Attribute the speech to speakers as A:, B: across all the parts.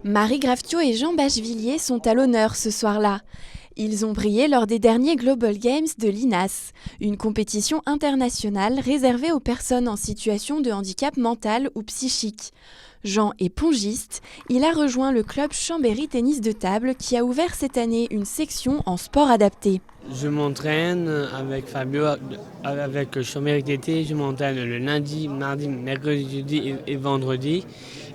A: Marie Graftio et Jean Bachevillier sont à l'honneur ce soir-là. Ils ont brillé lors des derniers Global Games de l'INAS, une compétition internationale réservée aux personnes en situation de handicap mental ou psychique. Jean est pongiste, il a rejoint le club Chambéry Tennis de Table qui a ouvert cette année une section en sport adapté.
B: Je m'entraîne avec Fabio, avec Chambéry TT, je m'entraîne le lundi, mardi, mercredi, jeudi et vendredi.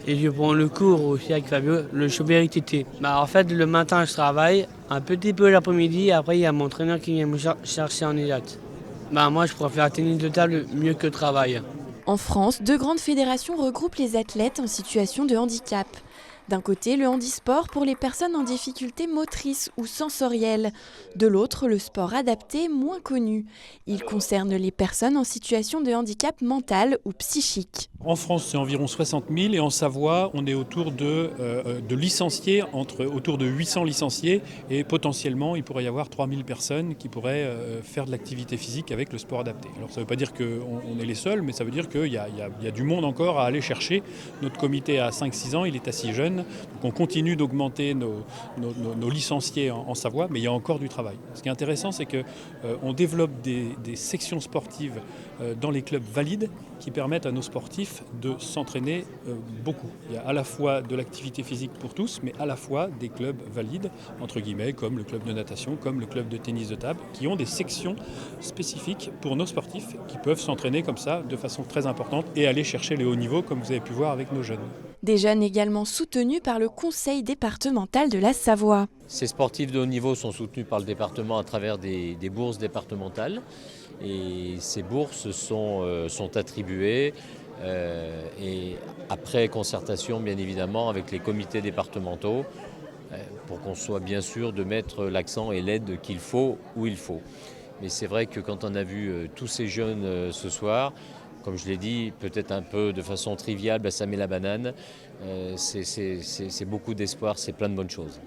B: Et je prends le cours aussi avec Fabio, le Chambéry TT. En fait, le matin, je travaille, un petit peu l'après-midi, et après, il y a mon entraîneur qui vient me chercher en direct. Moi, je préfère tennis de table mieux que travail.
A: En France, deux grandes fédérations regroupent les athlètes en situation de handicap. D'un côté, le handisport pour les personnes en difficulté motrice ou sensorielle. De l'autre, le sport adapté, moins connu. Il concerne les personnes en situation de handicap mental ou psychique.
C: En France, c'est environ 60 000 et en Savoie, on est autour de licenciés, autour de 800 licenciés et potentiellement, il pourrait y avoir 3 000 personnes qui pourraient faire de l'activité physique avec le sport adapté. Alors ça ne veut pas dire qu'on est les seuls, mais ça veut dire qu'il y a du monde encore à aller chercher. Notre comité a 5-6 ans, il est assez jeune, donc on continue d'augmenter nos licenciés en Savoie, mais il y a encore du travail. Ce qui est intéressant, c'est qu'on développe des sections sportives dans les clubs valides qui permettent à nos sportifs de s'entraîner beaucoup. Il y a à la fois de l'activité physique pour tous, mais à la fois des clubs valides, entre guillemets, comme le club de natation, comme le club de tennis de table, qui ont des sections spécifiques pour nos sportifs qui peuvent s'entraîner comme ça de façon très importante et aller chercher les hauts niveaux, comme vous avez pu voir avec nos jeunes.
A: Des jeunes également soutenus par le conseil départemental de la Savoie.
D: Ces sportifs de haut niveau sont soutenus par le département à travers des bourses départementales. Et ces bourses sont attribuées et après concertation bien évidemment avec les comités départementaux pour qu'on soit bien sûr de mettre l'accent et l'aide qu'il faut où il faut. Mais c'est vrai que quand on a vu tous ces jeunes ce soir, comme je l'ai dit, peut-être un peu de façon triviale, ça met la banane, c'est beaucoup d'espoir, c'est plein de bonnes choses.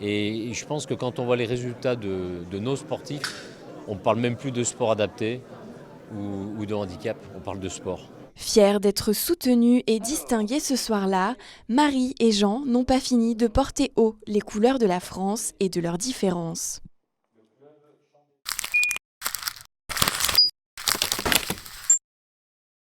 D: Et je pense que quand on voit les résultats de nos sportifs, on ne parle même plus de sport adapté ou de handicap, on parle de sport.
A: Fiers d'être soutenus et distingués ce soir-là, Marie et Jean n'ont pas fini de porter haut les couleurs de la France et de leurs différences.